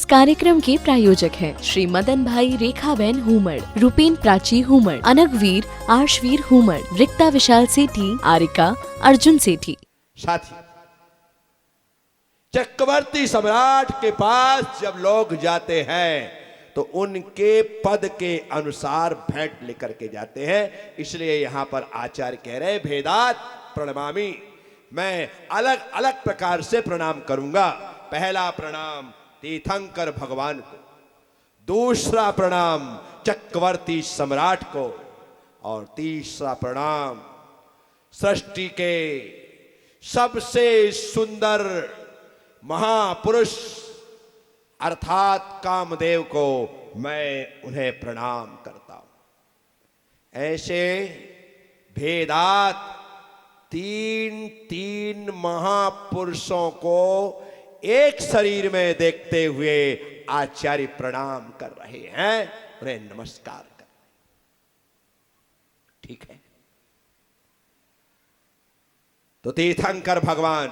कार्यक्रम के प्रायोजक हैं श्री मदन भाई रेखाबेन हुमड़, रूपेन प्राची हुमड़, अनगवीर आर्शवीर हुमड़, रिक्ता विशाल सेठी, आरिका अर्जुन सेठी। साथी, चक्रवर्ती सम्राट के पास जब लोग जाते हैं तो उनके पद के अनुसार भेंट लेकर के जाते हैं। इसलिए यहां पर आचार्य कह रहे भेदात प्रणमामि, मैं अलग अलग प्रकार से प्रणाम करूंगा। पहला प्रणाम तीर्थंकर भगवान को, दूसरा प्रणाम चक्रवर्ती सम्राट को, और तीसरा प्रणाम सृष्टि के सबसे सुंदर महापुरुष अर्थात कामदेव को मैं उन्हें प्रणाम करता हूं। ऐसे भेदात तीन तीन महापुरुषों को एक शरीर में देखते हुए आचार्य प्रणाम कर रहे हैं, उन्हें नमस्कार कर। ठीक है, तो तीर्थंकर भगवान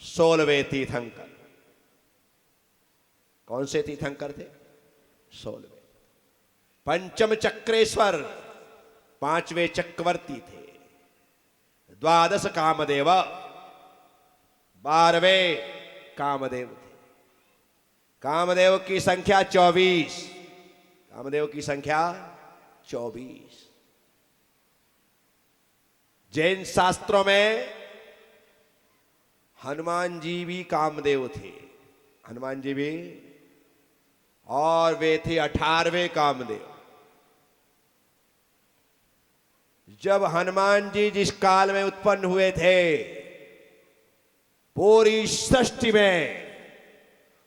16वें तीर्थंकर, कौन से तीर्थंकर थे? 16वें। पंचम चक्रेश्वर 5वें चक्रवर्ती थे। द्वादश कामदेव 12वें कामदेव थे। कामदेव की संख्या 24, कामदेव की संख्या 24। जैन शास्त्रों में हनुमान जी भी कामदेव थे, हनुमान जी भी, और वे थे 18वें कामदेव। जब हनुमान जी जिस काल में उत्पन्न हुए थे, पूरी सृष्टि में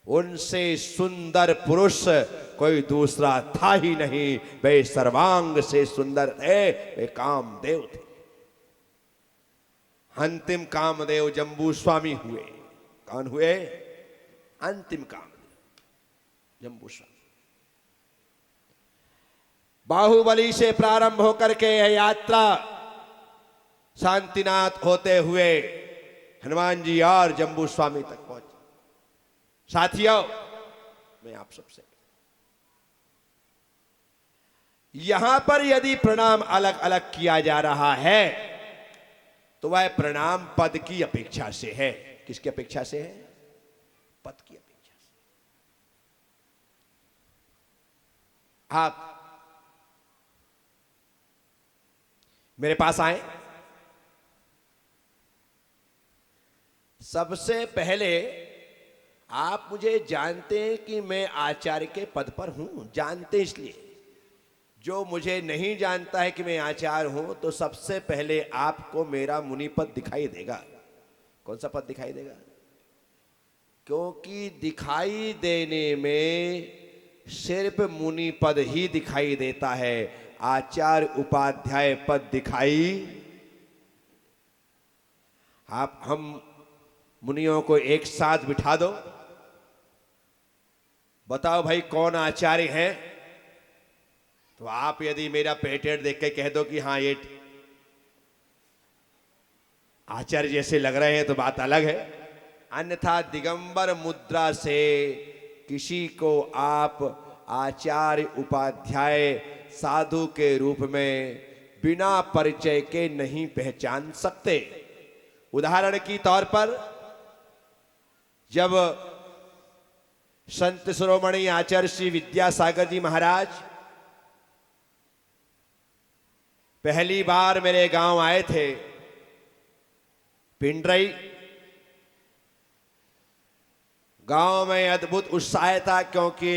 उनसे सुंदर पुरुष कोई दूसरा था ही नहीं। वे सर्वांग से सुंदर थे, वे कामदेव थे। अंतिम कामदेव जम्बू स्वामी हुए। कौन हुए? अंतिम कामदेव जम्बू स्वामी। बाहुबली से प्रारंभ होकर के यह यात्रा शांतिनाथ होते हुए हनुमान जी और जम्बू स्वामी तक पहुंचे। साथियों, मैं आप सबसे यहां पर यदि प्रणाम अलग अलग किया जा रहा है तो वह प्रणाम पद की अपेक्षा से है। किसकी अपेक्षा से है? पद की अपेक्षा से। आप मेरे पास आए, सबसे पहले आप मुझे जानते हैं कि मैं आचार्य के पद पर हूं। जानते इसलिए, जो मुझे नहीं जानता है कि मैं आचार्य हूं, तो सबसे पहले आपको मेरा मुनि पद दिखाई देगा। कौन सा पद दिखाई देगा? क्योंकि दिखाई देने में सिर्फ मुनि पद ही दिखाई देता है, आचार्य उपाध्याय पद दिखाई। आप हम मुनियों को एक साथ बिठा दो, बताओ भाई कौन आचार्य है, तो आप यदि मेरा पेटेंट देख के कह दो कि हाँ ये आचार्य जैसे लग रहे हैं तो बात अलग है। अन्यथा दिगंबर मुद्रा से किसी को आप आचार्य उपाध्याय साधु के रूप में बिना परिचय के नहीं पहचान सकते। उदाहरण की तौर पर, जब संत शिरोमणि आचार्य श्री विद्यासागर जी महाराज पहली बार मेरे गांव आए थे, पिंडरई गांव में अद्भुत उत्साह था, क्योंकि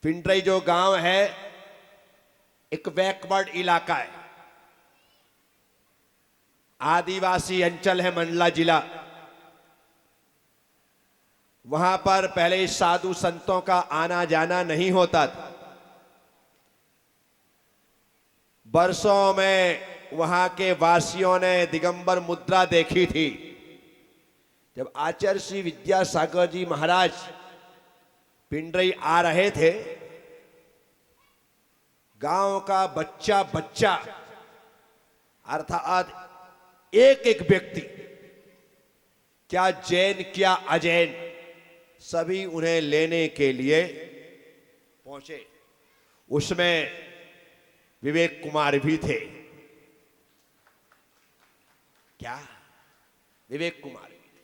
पिंडरई जो गांव है एक बैकवर्ड इलाका है, आदिवासी अंचल है, मंडला जिला। वहां पर पहले साधु संतों का आना जाना नहीं होता था। वर्षों में वहां के वासियों ने दिगंबर मुद्रा देखी थी। जब आचार्य श्री विद्यासागर जी महाराज पिंडरई आ रहे थे, गांव का बच्चा बच्चा अर्थात एक एक व्यक्ति, क्या जैन क्या अजैन, सभी उन्हें लेने के लिए पहुंचे। उसमें विवेक कुमार भी थे। क्या? विवेक कुमार भी थे,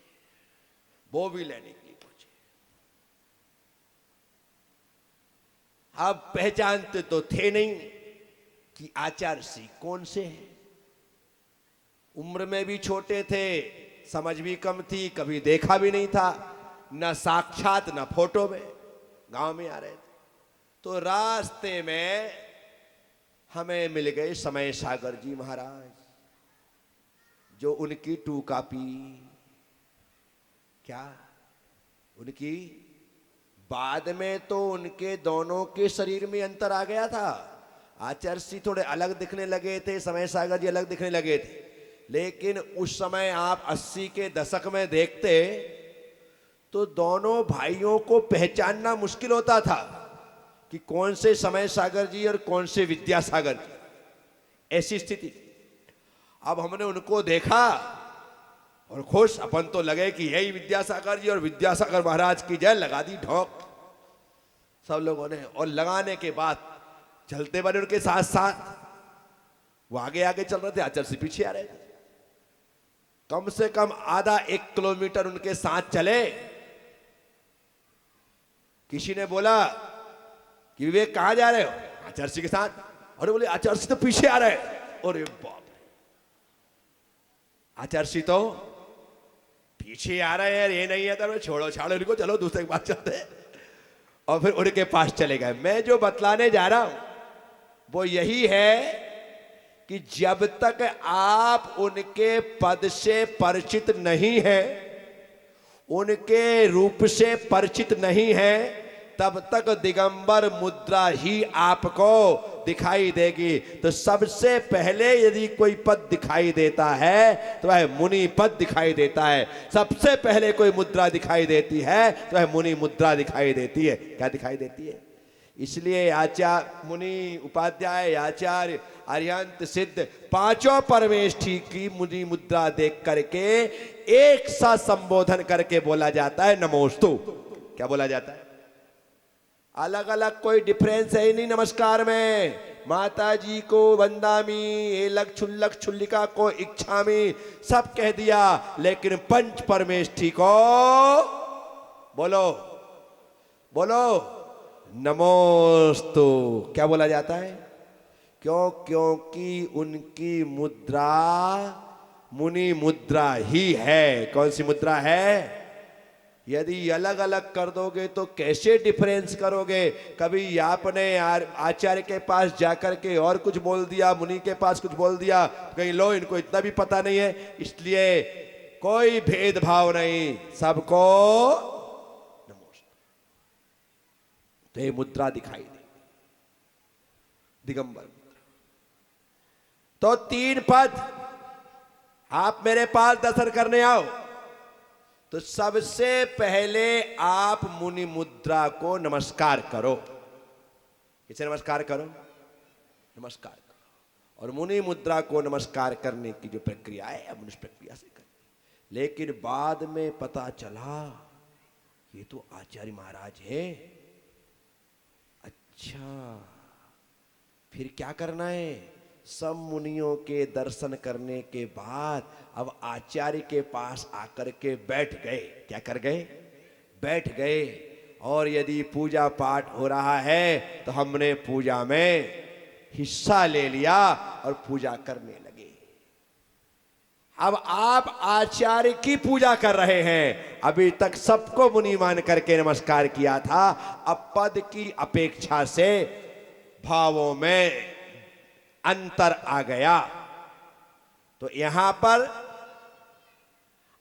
वो भी लेने के लिए पहुंचे। अब पहचानते तो थे नहीं कि आचार्य सिंह कौन से हैं। उम्र में भी छोटे थे, समझ भी कम थी, कभी देखा भी नहीं था, न साक्षात न फोटो में, गांव में आ रहे थे। तो रास्ते में हमें मिल गए समय सागर जी महाराज, जो उनकी टू कॉपी, क्या उनकी, बाद में तो उनके दोनों के शरीर में अंतर आ गया था। आचार्य सिंह थोड़े अलग दिखने लगे थे, समय सागर जी अलग दिखने लगे थे, लेकिन उस समय आप 80 के दशक में देखते तो दोनों भाइयों को पहचानना मुश्किल होता था कि कौन से समय सागर जी और कौन से विद्यासागर जी, ऐसी स्थिति। अब हमने उनको देखा और खुश, अपन तो लगे कि यही विद्यासागर जी और विद्यासागर महाराज की जय, लगा दी ढोक सब लोगों ने। और लगाने के बाद चलते बने उनके साथ साथ, वो आगे आगे चल रहे थे, आचार्य सिंह पीछे आ रहे थे। कम से कम आधा 1 किलोमीटर उनके साथ चले। किसी ने बोला कि विवेक कहां जा रहे हो? आचार्य सिंह के साथ। और बोले आचार्य सिंह तो पीछे आ रहे हैं। और बाप, आचार्य सिंह तो पीछे आ रहे हैं, ये नहीं है तो छोड़ो छाड़ो इनको, चलो दूसरे के पास चलते हैं। और फिर उनके पास चले गए। मैं जो बतलाने जा रहा हूं वो यही है कि जब तक आप उनके पद से परिचित नहीं हैं, उनके रूप से परिचित नहीं हैं, तब तक दिगंबर मुद्रा ही आपको दिखाई देगी। तो सबसे पहले यदि कोई पद दिखाई देता है तो वह मुनि पद दिखाई देता है। सबसे पहले कोई मुद्रा दिखाई देती है तो वह मुनि मुद्रा दिखाई देती है। क्या दिखाई देती है? इसलिए आचार्य, मुनि, उपाध्याय, आचार्य, अरिहंत, सिद्ध, पांचों परमेष्ठी की मुनि मुद्रा देख करके एक सा संबोधन करके बोला जाता है नमोस्तु। क्या बोला जाता है? अलग अलग कोई डिफरेंस है ही नहीं नमस्कार में। माता जी को वंदामी, एलक छुल्लक छुल्लिका को इच्छामी, सब कह दिया, लेकिन पंच परमेष्ठी को बोलो बोलो नमोस्तु। क्या बोला जाता है? क्यों? क्योंकि उनकी मुद्रा मुनि मुद्रा ही है। कौन सी मुद्रा है? यदि अलग अलग कर दोगे तो कैसे डिफरेंस करोगे? कभी आपने आचार्य के पास जाकर के और कुछ बोल दिया, मुनि के पास कुछ बोल दिया, कहीं लो इनको इतना भी पता नहीं है। इसलिए कोई भेदभाव नहीं, सबको नमोस्तु। तो ये मुद्रा दिखाई दी, दिगंबर मुद्रा। तो 3 पद, आप मेरे पास दर्शन करने आओ तो सबसे पहले आप मुनि मुद्रा को नमस्कार करो। किसे नमस्कार करो? नमस्कार करो। और मुनि मुद्रा को नमस्कार करने की जो प्रक्रिया है, अब उस प्रक्रिया से करें। लेकिन बाद में पता चला ये तो आचार्य महाराज है। अच्छा, फिर क्या करना है? सब मुनियों के दर्शन करने के बाद अब आचार्य के पास आकर के बैठ गए। क्या कर गए? बैठ गए। और यदि पूजा पाठ हो रहा है तो हमने पूजा में हिस्सा ले लिया और पूजा करने लगे। अब आप आचार्य की पूजा कर रहे हैं। अभी तक सबको मुनि मान करके नमस्कार किया था, अब पद की अपेक्षा से भावों में अंतर आ गया। तो यहां पर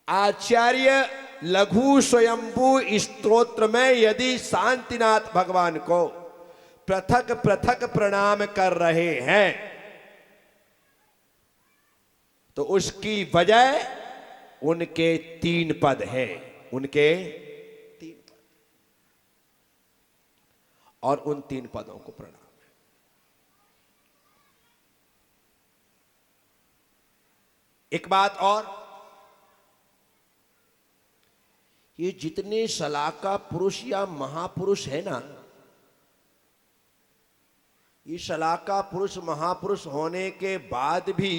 आचार्य लघु स्वयंभू स्तोत्र में यदि शांतिनाथ भगवान को पृथक पृथक प्रणाम कर रहे हैं तो उसकी वजह उनके 3 पद है। उनके 3 पद, और उन 3 पदों को प्रणाम। एक बात और, ये जितने शलाका पुरुष या महापुरुष है ना, ये शलाका पुरुष महापुरुष होने के बाद भी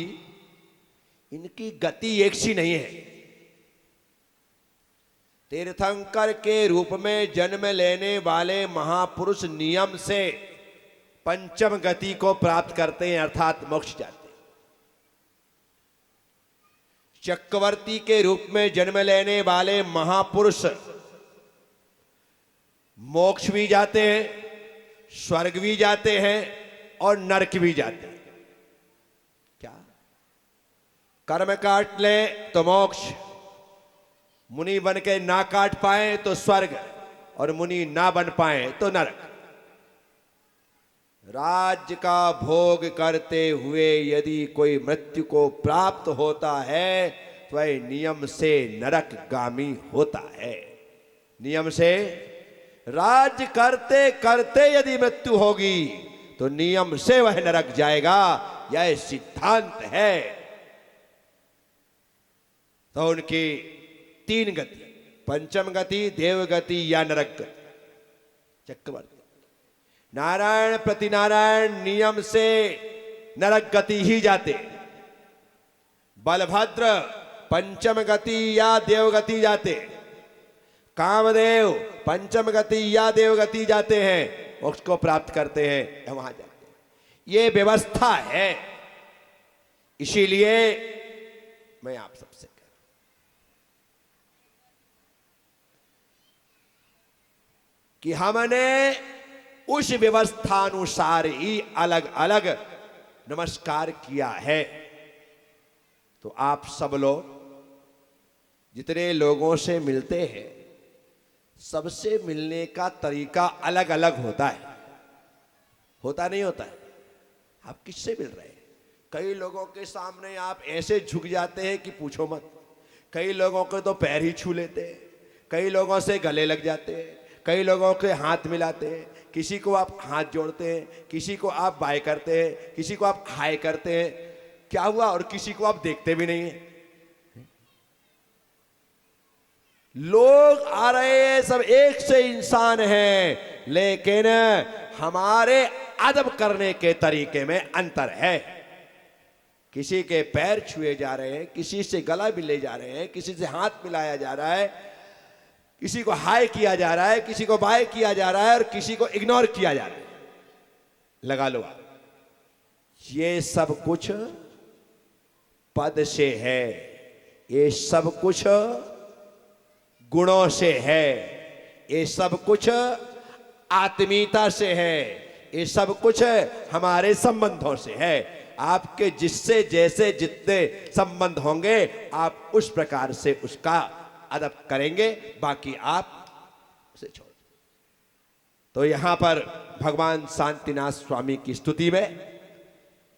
इनकी गति एक सी नहीं है। तीर्थंकर के रूप में जन्म लेने वाले महापुरुष नियम से पंचम गति को प्राप्त करते हैं, अर्थात मोक्ष जाते हैं। चक्रवर्ती के रूप में जन्म लेने वाले महापुरुष मोक्ष भी जाते हैं, स्वर्ग भी जाते हैं और नरक भी जाते हैं। क्या कर्म काट ले तो मोक्ष, मुनि बन के ना काट पाए तो स्वर्ग, और मुनि ना बन पाए तो नरक। राज्य का भोग करते हुए यदि कोई मृत्यु को प्राप्त होता है तो वह नियम से नरकगामी होता है। नियम से राज्य करते करते यदि मृत्यु होगी तो नियम से वह नरक जाएगा, यह सिद्धांत है। तो उनकी तीन गति, पंचम गति, देव गति या नरक गति। चक्रवर्ती नारायण प्रति नारायण नियम से नरक गति ही जाते। बलभद्र पंचम गति या देव गति जाते। कामदेव पंचम गति या देव गति जाते हैं, मोक्ष को प्राप्त करते हैं, वहां जाते हैं। ये व्यवस्था है। इसीलिए मैं आप सबसे कह रहा हूं कि हमने उस व्यवस्थानुसार ही अलग अलग नमस्कार किया है। तो आप सब लोग जितने लोगों से मिलते हैं, सबसे मिलने का तरीका अलग अलग होता है। होता नहीं होता है? आप किससे मिल रहे हैं? कई लोगों के सामने आप ऐसे झुक जाते हैं कि पूछो मत। कई लोगों के तो पैर ही छू लेते हैं, कई लोगों से गले लग जाते हैं, कई लोगों के हाथ मिलाते हैं, किसी को आप हाथ जोड़ते हैं, किसी को आप बाय करते हैं, किसी को आप हाय करते हैं। क्या हुआ? और किसी को आप देखते भी नहीं है। लोग आ रहे हैं, सब एक से इंसान हैं, लेकिन हमारे अदब करने के तरीके में अंतर है। किसी के पैर छुए जा रहे हैं, किसी से गला मिले जा रहे हैं, किसी से हाथ मिलाया जा रहा है, किसी को हाय किया जा रहा है, किसी को बाय किया जा रहा है और किसी को इग्नोर किया जा रहा है। लगा लो आप, ये सब कुछ पद से है, ये सब कुछ गुणों से है, ये सब कुछ आत्मीयता से है, ये सब कुछ हमारे संबंधों से है। आपके जिससे जैसे जितने संबंध होंगे आप उस प्रकार से उसका अदब करेंगे, बाकी आप उसे छोड़। तो यहां पर भगवान शांतिनाथ स्वामी की स्तुति में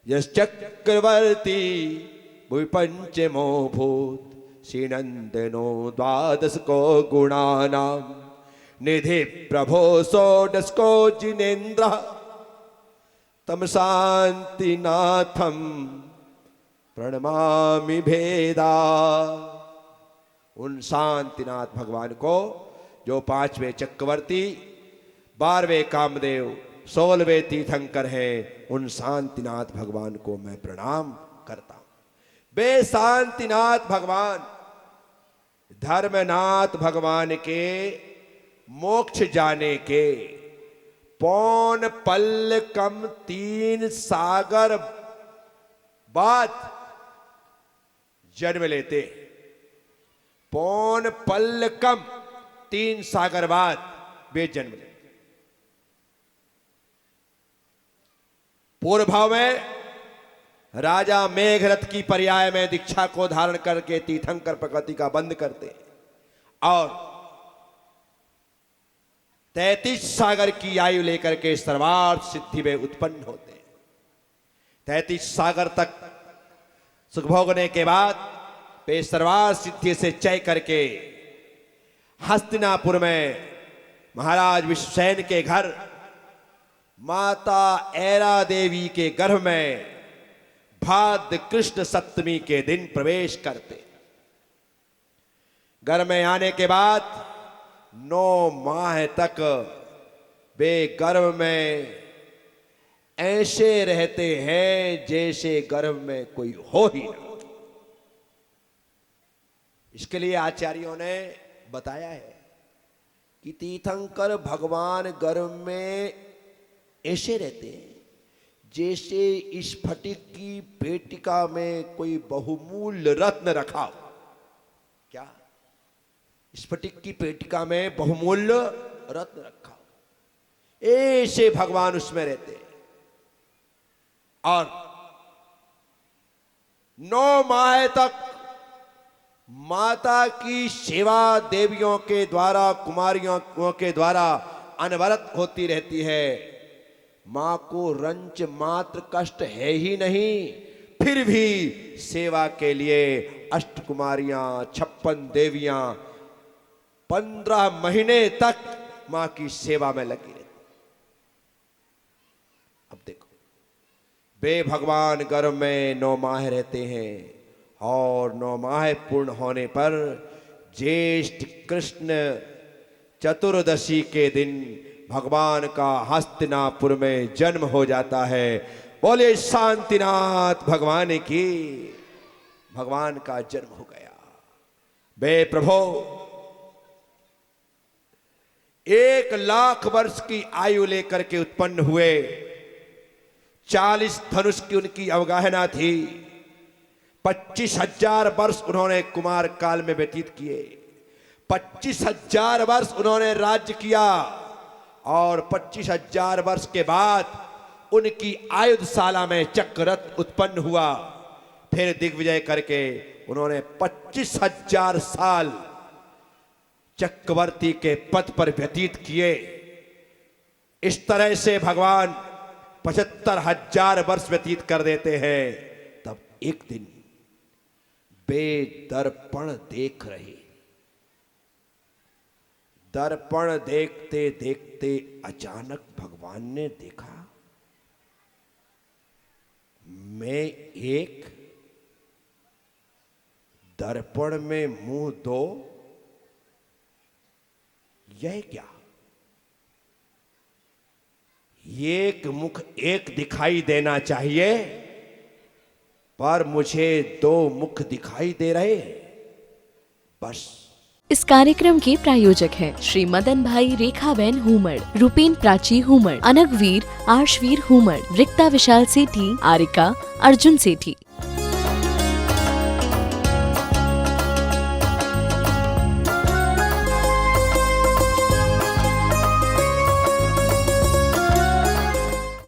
यश चक्रवर्ती भुवि पंचमो भूत श्रीनंदनो द्वादश को गुणानाम निधि प्रभो षोडश को जिनेन्द्र तम शांतिनाथम प्रणमामि भेदा। उन शांतिनाथ भगवान को जो 5वें चक्रवर्ती, 12वें कामदेव, 16वें तीर्थंकर हैं, उन शांतिनाथ भगवान को मैं प्रणाम करता हूं। वे शांतिनाथ भगवान धर्मनाथ भगवान के मोक्ष जाने के पौन पल कम 3 सागर बाद जन्म लेते। पौन पल कम 3 सागर बाद वे जन्म लेते। पूर्व भाव में राजा मेघरथ की पर्याय में दीक्षा को धारण करके तीर्थंकर प्रकृति का बंद करते और 33 सागर की आयु लेकर के सर्वार्थ सिद्धि में उत्पन्न होते हैं। 33 सागर तक सुख भोगने के बाद वे सर्वार्थ सिद्धि से चय करके हस्तिनापुर में महाराज विश्वसेन के घर माता ऐरा देवी के गर्भ में भाद्र कृष्ण सप्तमी के दिन प्रवेश करते। घर में आने के बाद 9 माह तक वे गर्भ में ऐसे रहते हैं जैसे गर्भ में कोई हो ही ना। इसके लिए आचार्यों ने बताया है कि तीर्थंकर भगवान गर्भ में ऐसे रहते हैं जैसे स्फटिक की पेटिका में कोई बहुमूल्य रत्न रखा हो। क्या? स्फटिक की पेटिका में बहुमूल्य रत्न रखा हो, ऐसे भगवान उसमें रहते हैं। और 9 माह तक माता की सेवा देवियों के द्वारा, कुमारियों के द्वारा अनवरत होती रहती है। मां को रंच मात्र कष्ट है ही नहीं, फिर भी सेवा के लिए अष्टकुमारियां, 56 देवियां 15 महीने तक मां की सेवा में लगी रहती। अब देखो, वे भगवान गर्भ में 9 माह रहते हैं और 9 माह पूर्ण होने पर ज्येष्ठ कृष्ण चतुर्दशी के दिन भगवान का हस्तिनापुर में जन्म हो जाता है। बोले शांतिनाथ भगवान की। भगवान का जन्म हो गया। वे प्रभु 1 लाख वर्ष की आयु लेकर के उत्पन्न हुए। 40 धनुष की उनकी अवगाहना थी। 25,000 वर्ष उन्होंने कुमार काल में व्यतीत किए। 25,000 वर्ष उन्होंने राज्य किया और 25,000 वर्ष के बाद उनकी आयुधशाला में चक्ररथ उत्पन्न हुआ। फिर दिग्विजय करके उन्होंने 25,000 साल चक्रवर्ती के पद पर व्यतीत किए। इस तरह से भगवान 75,000 वर्ष व्यतीत कर देते हैं। तब एक दिन वे दर्पण देख रहे। दर्पण देखते देखते अचानक भगवान ने देखा, मैं एक दर्पण में मुंह दो, यह क्या? एक मुख एक दिखाई देना चाहिए, पर मुझे 2 मुख दिखाई दे रहे। बस। इस कार्यक्रम के प्रायोजक हैं श्री मदन भाई रेखाबेन हुमड़, रूपेन प्राची हुमड़, अनगवीर आर्शवीर हुमड़, रिक्ता विशाल सेठी, आरिका अर्जुन सेठी।